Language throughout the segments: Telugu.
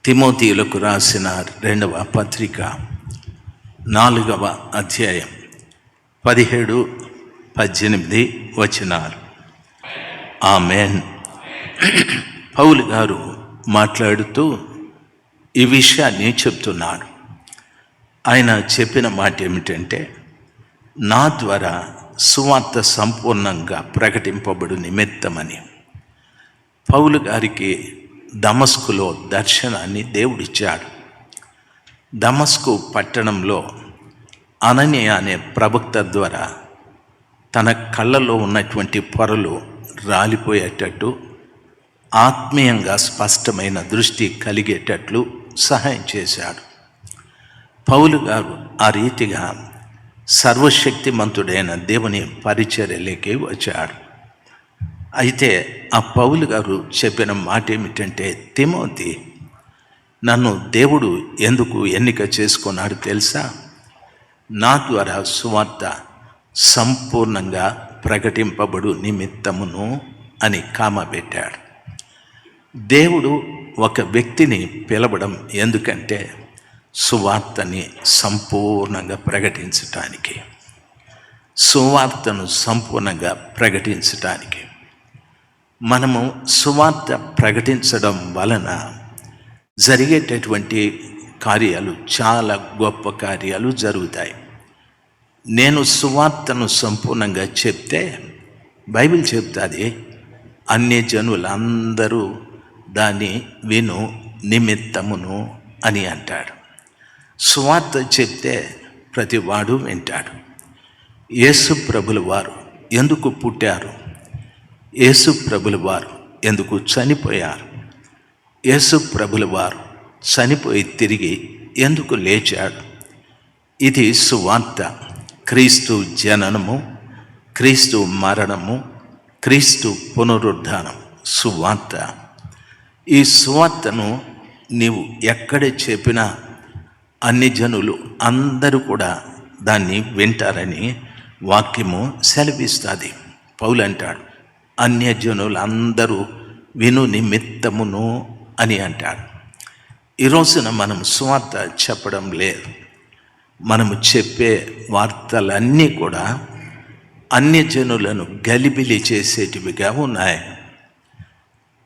తిమోతియులకు రాసిన 2వ పత్రిక 4వ అధ్యాయం 17-18 వచనాలు. ఆమేన్. పౌలు గారు మాట్లాడుతూ ఈ విషయాన్ని చెప్తున్నాడు. ఆయన చెప్పిన మాట ఏమిటంటే, నా ద్వారా సువార్త సంపూర్ణంగా ప్రకటింపబడు నిమిత్తమని. పౌలు గారికి దమస్కులో దర్శనాన్ని దేవుడిచ్చాడు. దమస్కు పట్టణంలో అననీయ అనే ప్రవక్త ద్వారా తన కళ్ళలో ఉన్నటువంటి పొరలు రాలిపోయేటట్టు, ఆత్మీయంగా స్పష్టమైన దృష్టి కలిగేటట్లు సహాయం చేశాడు. పౌలు గారు ఆ రీతిగా సర్వశక్తిమంతుడైన దేవుని పరిచర్యలోకి వచ్చాడు. అయితే ఆ పౌలు గారు చెప్పిన మాట ఏమిటంటే, తిమోతి, నన్ను దేవుడు ఎందుకు ఎన్నిక చేసుకున్నాడు తెలుసా? నా ద్వారా సువార్త సంపూర్ణంగా ప్రకటింపబడు నిమిత్తమును అని కామ పెట్టాడు. దేవుడు ఒక వ్యక్తిని పిలవడం ఎందుకంటే, సువార్తని సంపూర్ణంగా ప్రకటించటానికి, సువార్తను సంపూర్ణంగా ప్రకటించటానికి. మనము సువార్త ప్రకటించడం వలన జరిగేటటువంటి కార్యాలు, చాలా గొప్ప కార్యాలు జరుగుతాయి. నేను సువార్తను సంపూర్ణంగా చెప్తే బైబిల్ చెప్తుంది, అన్యజనులందరూ దాన్ని విను నిమిత్తమును అని అంటాడు. సువార్త చెప్తే ప్రతివాడు వింటాడు. యేసు ప్రభుల వారు ఎందుకు పుట్టారు? యేసు ప్రభుల వారు ఎందుకు చనిపోయారు? యేసు ప్రభుల వారు చనిపోయి తిరిగి ఎందుకు లేచాడు? ఇది సువార్త. క్రీస్తు జననము, క్రీస్తు మరణము, క్రీస్తు పునరుద్ధానం సువార్త. ఈ సువార్తను నీవు ఎక్కడ చెప్పినా అన్ని జనులు అందరూ కూడా దాన్ని వింటారని వాక్యము సెలవిస్తుంది. పౌలు అంటాడు, అన్యజనులు అందరూ విను నిమిత్తమును అని అంటాడు. ఈ రోజున మనం సువార్త చెప్పడం లేదు. మనము చెప్పే వార్తలన్నీ కూడా అన్యజనులను గలిబిలి చేసేటివిగా ఉన్నాయి.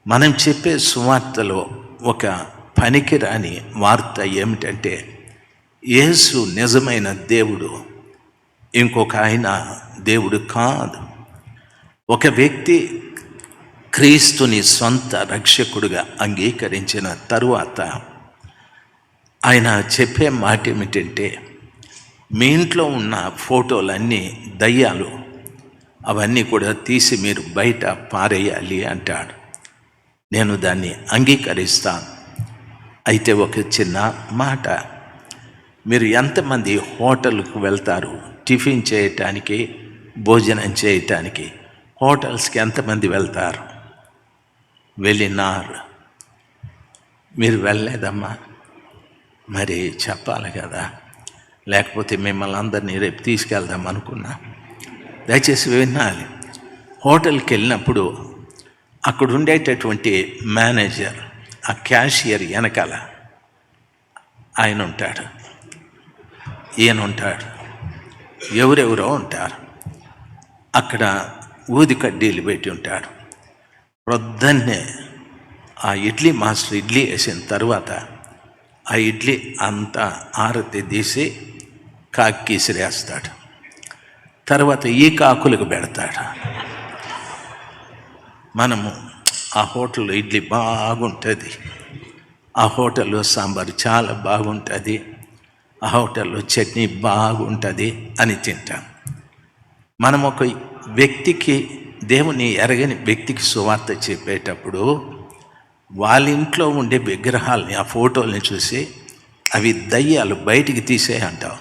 మనం చెప్పే సువార్తలో ఒక పనికిరాని వార్త ఏమిటంటే, యేసు నిజమైన దేవుడు, ఇంకొక ఆయన దేవుడు కాదు. ఒక వ్యక్తి క్రీస్తుని సొంత రక్షకుడుగా అంగీకరించిన తరువాత ఆయన చెప్పే మాట ఏమిటంటే, మీ ఇంట్లో ఉన్న ఫోటోలన్నీ దయ్యాలు, అవన్నీ కూడా తీసి మీరు బయట పారేయాలి అంటాడు. నేను దాన్ని అంగీకరిస్తాను. అయితే ఒక చిన్న మాట, మీరు ఎంతమంది హోటల్కు వెళ్తారు టిఫిన్ చేయటానికి, భోజనం చేయటానికి? హోటల్స్కి ఎంతమంది వెళ్తారు? వెళ్ళినారు. మీరు వెళ్ళలేదమ్మా? మరి చెప్పాలి కదా, లేకపోతే మిమ్మల్ని అందరినీ రేపు తీసుకెళ్దాం అనుకున్నా. దయచేసి వినాలి. హోటల్కి వెళ్ళినప్పుడు అక్కడ ఉండేటటువంటి మేనేజర్, ఆ క్యాషియర్ వెనకాల ఆయన ఉంటాడు, ఈయన ఉంటాడు, ఎవరెవరో ఉంటారు. అక్కడ ఊది కడ్డీలు పెట్టి ఉంటాడు. ప్రొద్దున్నే ఆ ఇడ్లీ మాస్టర్ ఇడ్లీ వేసిన తర్వాత ఆ ఇడ్లీ అంతా ఆరతి తీసి కాకిసిరేస్తాడు. తర్వాత ఈ కాకులకు పెడతాడు. మనము ఆ హోటల్లో ఇడ్లీ బాగుంటుంది, ఆ హోటల్లో సాంబారు చాలా బాగుంటుంది, ఆ హోటల్లో చట్నీ బాగుంటుంది అని తింటాం. మనం ఒక వ్యక్తికి, దేవుని ఎరగని వ్యక్తికి సువార్త చెప్పేటప్పుడు వాళ్ళ ఇంట్లో ఉండే విగ్రహాలని, ఆ ఫోటోల్ని చూసి అవి దయ్యాలు బయటికి తీసే అంటావు.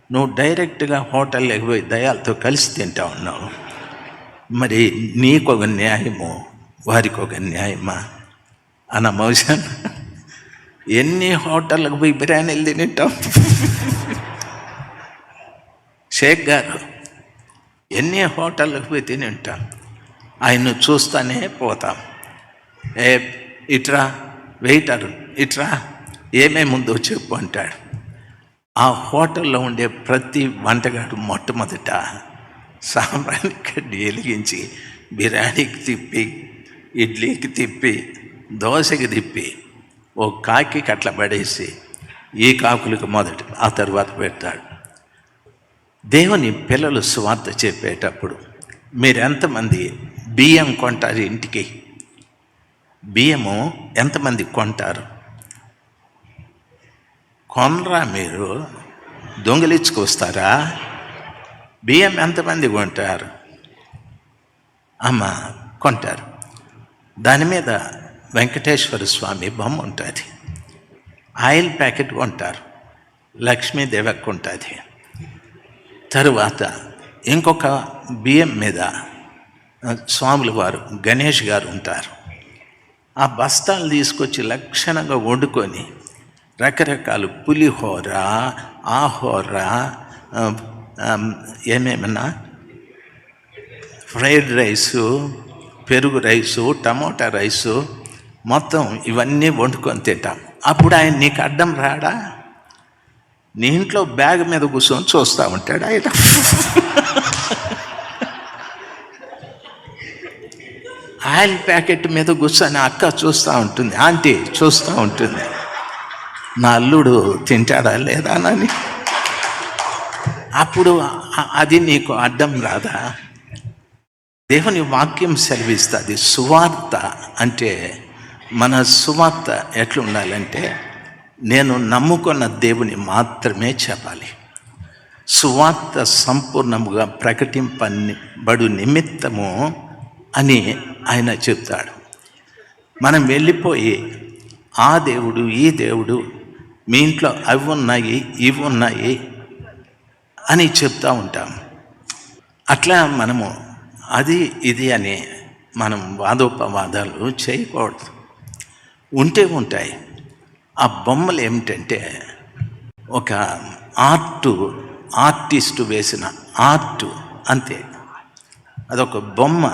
నువ్వు డైరెక్ట్గా హోటల్లోకి పోయి దయ్యాలతో కలిసి తింటా ఉన్నావు. మరి నీకొక న్యాయము, వారికి ఒక న్యాయమా అన్న మోషన్? ఎన్ని హోటళ్ళకు పోయి బిర్యానీలు తింటాం. షేక్ గారు ఎన్ని హోటళ్ళకు పోయి తిని ఉంటాం. ఆయన్ను చూస్తూనే పోతాం. ఇట్రా వెయిటర్, ఇట్రా ఏమేమి ఉందో చెప్పు అంటాడు. ఆ హోటల్లో ఉండే ప్రతి వంటగాడు మొట్టమొదట సాంబ్రాణి కడ్డీ వెలిగించి బిర్యానీకి తిప్పి, ఇడ్లీకి తిప్పి, దోశకి తిప్పి ఓ కాకి అట్లా పడేసి ఈ కాకులకు మొదట, ఆ తర్వాత పెడతాడు. దేవుని పిల్లలు సువార్త చెప్పేటప్పుడు మీరు ఎంతమంది బియ్యం కొంటారు? ఇంటికి బియ్యము ఎంతమంది కొంటారు? కొనరా? మీరు దొంగిలించుకొస్తారా? బియ్యం ఎంతమంది కొంటారు? అమ్మ కొంటారు. దాని మీద వెంకటేశ్వర స్వామి బొమ్మ ఉంటుంది. ఆయిల్ ప్యాకెట్ కొంటారు, లక్ష్మీదేవి ఉంటుంది. తరువాత ఇంకొక బియ్యం మీద స్వాముల వారు గణేష్ గారు ఉంటారు. ఆ బస్తాలు తీసుకొచ్చి లక్షణంగా వండుకొని రకరకాలు పులిహోర, ఆహోర, ఏమేమన్నా ఫ్రైడ్ రైసు, పెరుగు రైసు, టమోటా రైసు, మొత్తం ఇవన్నీ వండుకొని తింటాం. అప్పుడు ఆయన నీకు అడ్డం రాడా? నీ ఇంట్లో బ్యాగ్ మీద కూర్చొని చూస్తూ ఉంటాడు ఆయన. ఆయిల్ ప్యాకెట్ మీద కూర్చొని అక్క చూస్తూ ఉంటుంది, ఆంటీ చూస్తూ ఉంటుంది, నా అల్లుడు తింటాడా లేదా అని. అప్పుడు అది నీకు అడ్డం రాదా? దేవుని వాక్యం సెలవిస్తుంది. సువార్త అంటే, మన సువార్త ఎట్లుండాలంటే, నేను నమ్ముకున్న దేవుని మాత్రమే చెప్పాలి. సువార్త సంపూర్ణముగా ప్రకటింపబడు నిమిత్తము అని ఆయన చెప్తాడు. మనం వెళ్ళిపోయి ఆ దేవుడు, ఈ దేవుడు, మీ ఇంట్లో అవి ఉన్నాయి, ఇవి ఉన్నాయి అని చెప్తూ ఉంటాం. అట్లా మనము అది ఇది అని మనం వాదోపవాదాలు చేయకూడదు. ఉంటాయి. ఆ బొమ్మలు ఏమిటంటే, ఒక ఆర్టిస్టు వేసిన ఆర్టు అంతే, అదొక బొమ్మ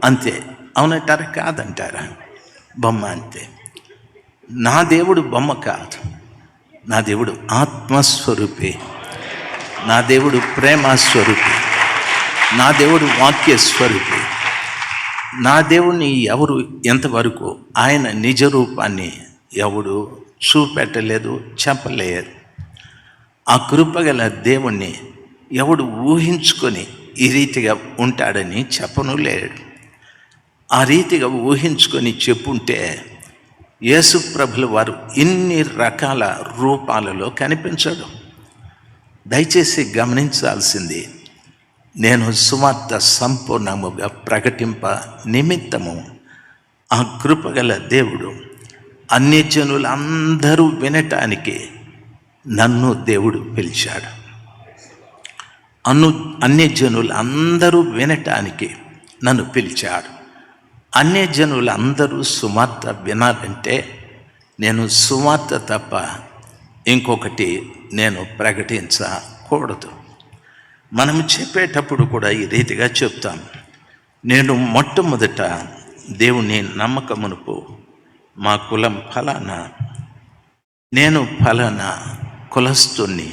అంతే. అవునంటారా? కాదంటారా? బొమ్మ అంతే. నా దేవుడు బొమ్మ కాదు. నా దేవుడు ఆత్మస్వరూపి, నా దేవుడు ప్రేమస్వరూపి, నా దేవుడు వాక్యస్వరూపి. నా దేవుడిని ఎవరు ఎంతవరకు ఆయన నిజ రూపాన్ని ఎవడు చూపెట్టలేదు, చెప్పలేదు. ఆ కృపగల దేవుణ్ణి ఎవడు ఊహించుకొని ఈ రీతిగా ఉంటాడని చెప్పను లేడు. ఆ రీతిగా ఊహించుకొని చెప్పుంటే యేసు ప్రభుల వారు ఇన్ని రకాల రూపాలలో కనిపించడు. దయచేసి గమనించాల్సింది, నేను సువార్త సంపూర్ణముగా ప్రకటింప నిమిత్తము ఆ కృపగల దేవుడు అన్యజనులందరూ వినటానికి నన్ను దేవుడు పిలిచాడు. అన్యజనులందరూ వినటానికి నన్ను పిలిచాడు. అన్యజనులందరూ సువార్త వినాలంటే నేను సువార్త తప్ప ఇంకొకటి నేను ప్రకటించకూడదు. మనం చెప్పేటప్పుడు కూడా ఈ రీతిగా చెప్తాం. నేను మొట్టమొదట దేవుని నమ్మకమునుపు మా కులం ఫలానా, నేను ఫలానా కులస్తుని,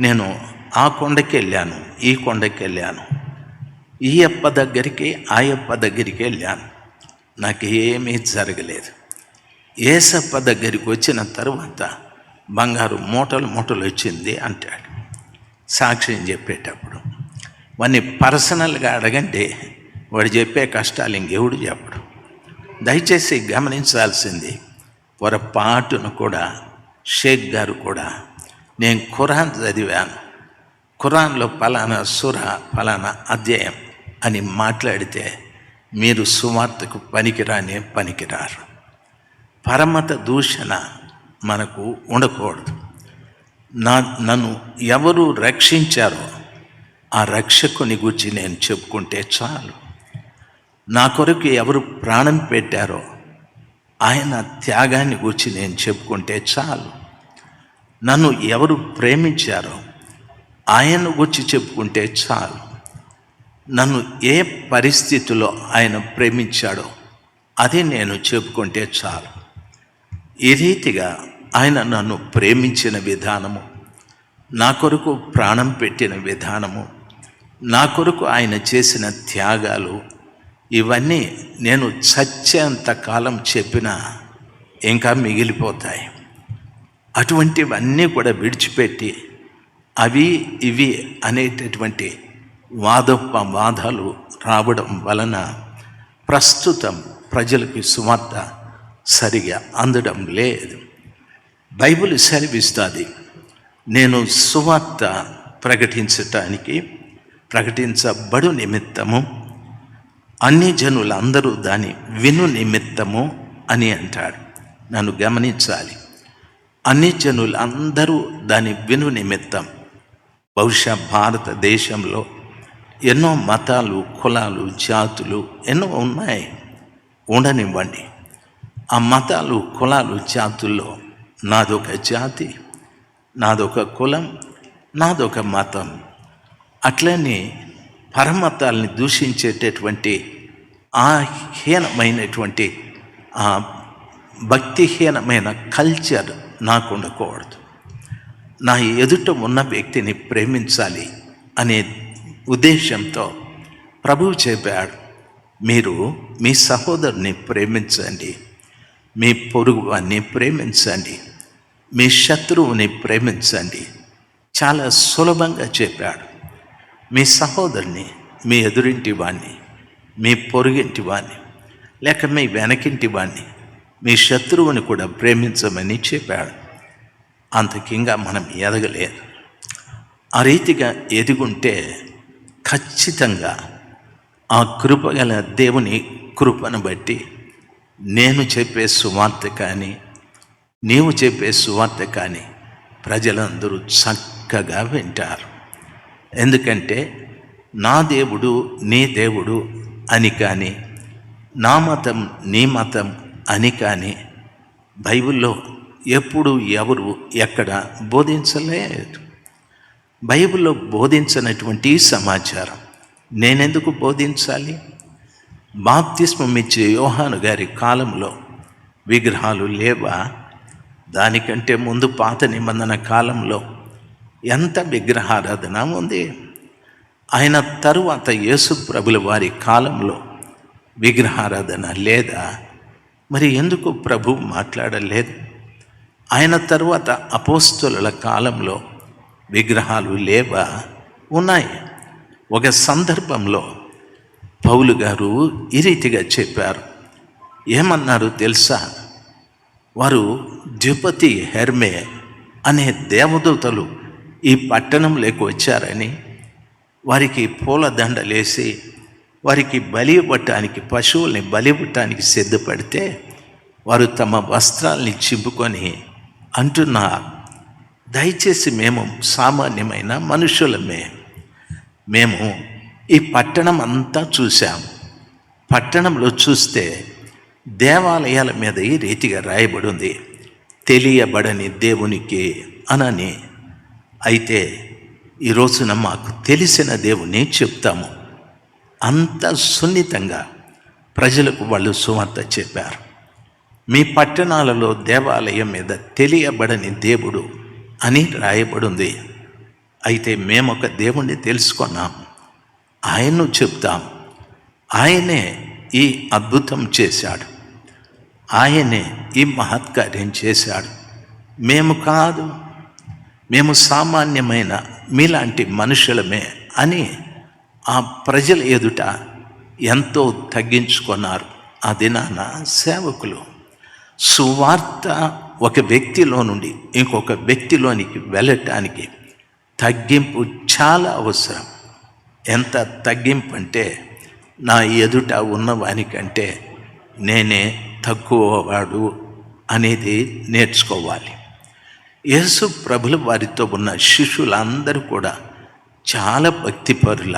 నేను ఆ కొండకి వెళ్ళాను, ఈ కొండకి వెళ్ళాను, ఈ అప్ప దగ్గరికి ఆ అప్ప దగ్గరికి వెళ్ళాను, నాకు ఏమీ జరగలేదు. ఏసప్ప దగ్గరికి వచ్చిన తర్వాత బంగారు మూటలు మూటలు వచ్చింది అంటాడు సాక్ష్యం చెప్పేటప్పుడు. వాడిని పర్సనల్గా అడగండి, వాడు చెప్పే కష్టాలు ఇంకెవడు చెప్పడు. దయచేసి గమనించాల్సింది, పొరపాటును కూడా షేక్ గారు కూడా నేను ఖురాన్ చదివాను, ఖురాన్లో ఫలానా సూర ఫలానా అధ్యాయం అని మాట్లాడితే మీరు సువార్తకు పనికిరారు. పరమత దూషణ మనకు ఉండకూడదు. నన్ను ఎవరు రక్షించారో ఆ రక్షకుని గురించి నేను చెప్పుకుంటే చాలు. నా కొరకు ఎవరు ప్రాణం పెట్టారో ఆయన త్యాగాన్ని గురించి నేను చెప్పుకుంటే చాలు. నన్ను ఎవరు ప్రేమించారో ఆయన గురించి చెప్పుకుంటే చాలు. నన్ను ఏ పరిస్థితిలో ఆయన ప్రేమించాడో అది నేను చెప్పుకుంటే చాలు. ఈ రీతిగా ఆయన నన్ను ప్రేమించిన విధానము, నా కొరకు ప్రాణం పెట్టిన విధానము, నా కొరకు ఆయన చేసిన త్యాగాలు, ఇవన్నీ నేను చచ్చేంత కాలం చెప్పినా ఇంకా మిగిలిపోతాయి. అటువంటివన్నీ కూడా విడిచిపెట్టి అవి ఇవి అనేటటువంటి వాదోపవాదాలు రావడం వలన ప్రస్తుతం ప్రజలకి సువార్త సరిగా అందడం లేదు. బైబిల్ సెలవిస్తుంది, నేను సువార్త ప్రకటించబడు నిమిత్తము అన్ని జనులందరూ దాన్ని విను నిమిత్తము అని అంటాడు. నన్ను గమనించాలి, అన్ని జనులందరూ దాన్ని విను నిమిత్తం. బహుశా భారతదేశంలో ఎన్నో మతాలు, కులాలు, జాతులు ఎన్నో ఉన్నాయి, ఉండనివ్వండి. ఆ మతాలు, కులాలు, జాతుల్లో నాదొక జాతి, నాదొక కులం, నాదొక మతం. అట్లనే పరమతాల్ని దూషించేటటువంటి ఆ హీనమైనటువంటి ఆ భక్తిహీనమైన కల్చర్ నాకు ఉండకూడదు. నా ఎదుట ఉన్న వ్యక్తిని ప్రేమించాలి అనే ఉద్దేశంతో ప్రభువు చెప్పాడు, మీరు మీ సహోదరుని ప్రేమించండి, మీ పొరుగు వారిని ప్రేమించండి, మీ శత్రువుని ప్రేమించండి. చాలా సులభంగా చెప్పాడు. మీ సహోదరుని, మీ ఎదురింటి వాడిని, మీ పొరుగింటి వాడిని, లేక మీ వెనకింటి వాడిని, మీ శత్రువుని కూడా ప్రేమించమని చెప్పాడు. అంతకింగా మనం ఎదగలేదు. ఆ రీతిగా ఎదుగుంటే ఖచ్చితంగా ఆ కృపగల దేవుని కృపను బట్టి నేను చెప్పే సువార్త కానీ, నీవు చెప్పే సువార్త కానీ ప్రజలందరూ చక్కగా వింటారు. ఎందుకంటే నా దేవుడు నీ దేవుడు అని కానీ, నా మతం నీ మతం అని కానీ బైబిల్లో ఎప్పుడు ఎవరు ఎక్కడ బోధించలేదు. బైబిల్లో బోధించినటువంటి సమాచారం నేనెందుకు బోధించాలి? బాప్తిస్మం ఇచ్చే యోహాను గారి కాలంలో విగ్రహాలు లేవా? దానికంటే ముందు పాత నిబంధన కాలంలో ఎంత విగ్రహారాధన ఉంది. ఆయన తరువాత యేసు ప్రభుల వారి కాలంలో విగ్రహారాధన లేదా? మరి ఎందుకు ప్రభు మాట్లాడలేదు? ఆయన తరువాత అపోస్తలుల కాలంలో విగ్రహాలు లేవా? ఉన్నాయి. ఒక సందర్భంలో పౌలు గారు ఈ రీతిగా చెప్పారు. ఏమన్నారు తెలుసా? వారు ద్విపతి హెర్మే అనే దేవదూతలు ఈ పట్టణంలోకి వచ్చారని, వారికి పూలదండలేసి వారికి బలి ఇవ్వటానికి, పశువుల్ని బలి ఇవ్వటానికి సిద్ధపడితే వారు తమ వస్త్రాల్ని చింపుకొని అంటున్నారు, దయచేసి మేము సామాన్యమైన మనుషులమే, మేము ఈ పట్టణం అంతా చూసాం. పట్టణంలో చూస్తే దేవాలయాల మీద ఈ రీతిగా రాయబడి ఉంది, తెలియబడని దేవునికి అనని. అయితే ఈ రోజున మాకు తెలిసిన దేవుని చెప్తాము. అంత సున్నితంగా ప్రజలకు వాళ్ళు సువార్త చెప్పారు. మీ పట్టణాలలో దేవాలయం మీద తెలియబడని దేవుడు అని రాయబడింది. అయితే మేము ఒక దేవుణ్ణి తెలుసుకున్నాం, ఆయన్ను చెప్తాం. ఆయనే ఈ అద్భుతం చేశాడు, ఆయనే ఈ మహత్కార్యం చేశాడు, మేము కాదు, మేము సామాన్యమైన మీలాంటి మనుషులమే అని ఆ ప్రజల ఎదుట ఎంతో తగ్గించుకున్నారు. ఆ దినాన సేవకులు సువార్త ఒక వ్యక్తిలో నుండి ఇంకొక వ్యక్తిలోనికి వెళ్ళటానికి తగ్గింపు చాలా అవసరం. ఎంత తగ్గింపు అంటే, నా ఎదుట ఉన్నవానికంటే నేనే తక్కువవాడు అనేది నేర్చుకోవాలి. యేసు ప్రభుల వారితో ఉన్న శిష్యులందరూ కూడా చాలా భక్తిపరుల,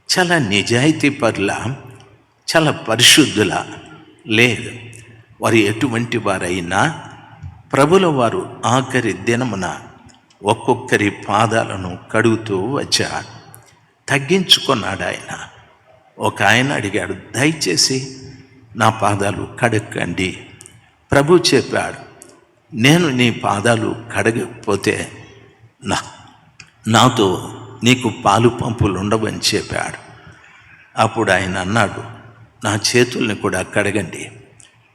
చాలా నిజాయితీపరుల, చాలా పరిశుద్ధుల లేదు. వారు ఎటువంటి వారైనా ప్రభుల వారు ఆఖరి దినమున ఒక్కొక్కరి పాదాలను కడుగుతూ వచ్చాడు. తగ్గించుకున్నాడు ఆయన. ఒక ఆయన అడిగాడు, దయచేసి నా పాదాలు కడక్కండి. ప్రభు చెప్పాడు, నేను నీ పాదాలు కడగకపోతే నాతో నీకు పాలు పంపులు ఉండవని చెప్పాడు. అప్పుడు ఆయన అన్నాడు, నా చేతుల్ని కూడా కడగండి,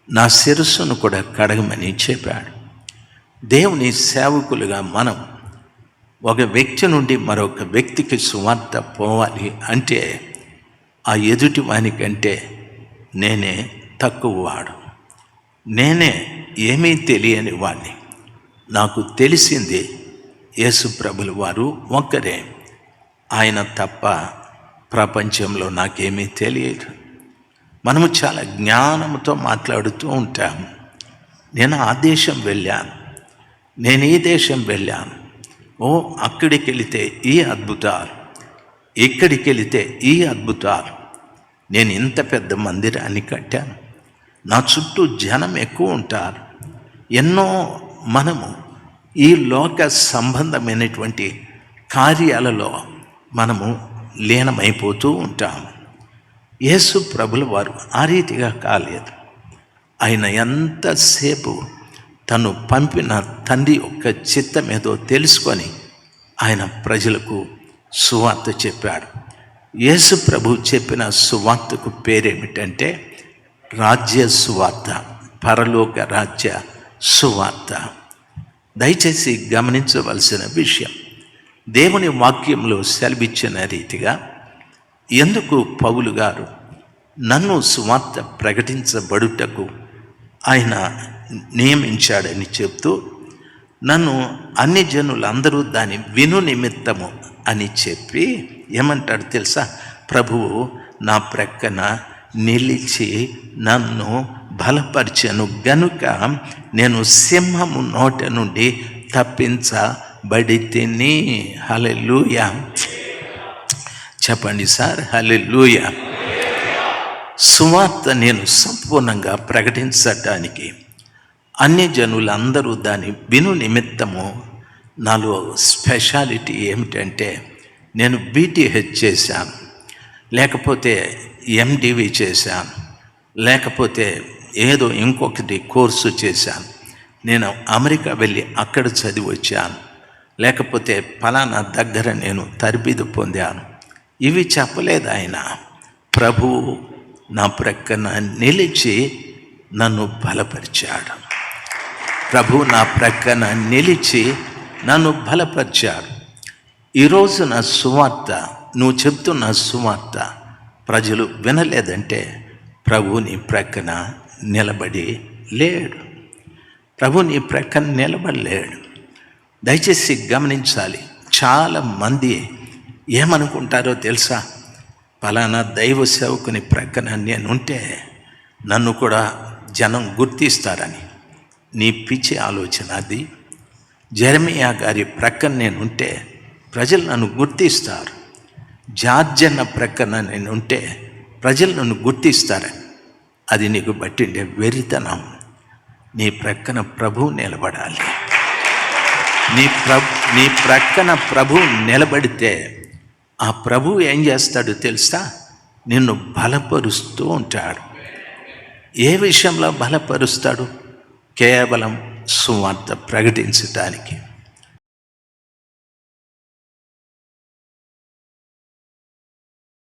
నా శిరస్సును కూడా కడగమని చెప్పాడు. దేవుని సేవకులుగా మనం ఒక వ్యక్తి నుండి మరొక వ్యక్తికి సువార్త పోవాలి అంటే ఆ ఎదుటి వానికంటే నేనే తక్కువవాడు, నేనే ఏమీ తెలియని వాడిని. నాకు తెలిసింది యేసు ప్రభుల వారు ఒక్కరే, ఆయన తప్ప ప్రపంచంలో నాకేమీ తెలియదు. మనము చాలా జ్ఞానంతో మాట్లాడుతూ ఉంటాము. నేను ఆ దేశం వెళ్ళాను, నేను ఈ దేశం వెళ్ళాను, అక్కడికి వెళితే ఈ అద్భుతాలు, ఇక్కడికి వెళితే ఈ అద్భుతాలు, నేను ఇంత పెద్ద మందిరాన్ని కట్టాను, నా చుట్టూ జనం ఎక్కువ ఉంటారు. ఎన్నో మనము ఈ లోక సంబంధమైనటువంటి కార్యాలలో మనము లీనమైపోతూ ఉంటాము. యేసు ప్రభుల వారు ఆ రీతిగా కాలేదు. ఆయన ఎంతసేపు తను పంపిన తండ్రి యొక్క చిత్తం ఏదో తెలుసుకొని ఆయన ప్రజలకు సువార్త చెప్పాడు. యేసు ప్రభు చెప్పిన సువార్తకు పేరేమిటంటే రాజ్య సువార్త, పరలోక రాజ్య సువార్త. దయచేసి గమనించవలసిన విషయం, దేవుని వాక్యంలో సెలవిచ్చిన రీతిగా ఎందుకు పౌలు గారు నన్ను సువార్త ప్రకటించబడుటకు ఆయన నియమించాడని చెప్తూ, నన్ను అన్ని జనులందరూ దాని విను నిమిత్తము అని చెప్పి ఏమంటాడు తెలుసా? ప్రభువు నా ప్రక్కన నిలిచి నన్ను బలపరిచెను గనుక నేను సింహము నోట నుండి తప్పించబడి తిని. హల్లెలూయా చెప్పండి సార్, హల్లెలూయా. సువార్త నేను సంపూర్ణంగా ప్రకటించడానికి అన్ని జనులందరూ దాని విను నిమిత్తము నాలో స్పెషాలిటీ ఏమిటంటే, నేను BTH చేశాను, లేకపోతే MDV చేశాను, లేకపోతే ఏదో ఇంకొకటి కోర్సు చేశాను, నేను అమెరికా వెళ్ళి అక్కడ చదివి వచ్చాను, లేకపోతే ఫలానా దగ్గర నేను తరబిదు పొందాను. ఇవి చెప్పలేదు ఆయన. ప్రభువు నా ప్రక్కన నిలిచి నన్ను బలపరిచాడు. ప్రభు నా ప్రక్కన నిలిచి నన్ను బలపరిచాడు. ఈరోజు నా సువార్త, నువ్వు చెప్తున్న సువార్త ప్రజలు వినలేదంటే ప్రభు నీ ప్రక్కన నిలబడి లేడు. ప్రభు నీ ప్రక్కన నిలబడలేడు. దయచేసి గమనించాలి. చాలామంది ఏమనుకుంటారో తెలుసా? పలానా దైవ సేవకుని ప్రక్కన నేనుంటే నన్ను కూడా జనం గుర్తిస్తారని. నీ పిచ్చి ఆలోచన అది. జెరమియా గారి ప్రక్కన నేనుంటే ప్రజలు నన్ను గుర్తిస్తారు. జార్జన్న ప్రక్కన నేనుంటే ప్రజలు నన్ను గుర్తిస్తారని. అది నీకు బట్టిండే వెరితనం. నీ ప్రక్కన ప్రభువు నిలబడాలి. నీ ప్రక్కన ప్రభువు నిలబడితే ఆ ప్రభువు ఏం చేస్తాడో తెలుసా? నిన్ను బలపరుస్తూ ఉంటాడు. ఏ విషయంలో బలపరుస్తాడు? కేవలం సువార్త ప్రకటించటానికి.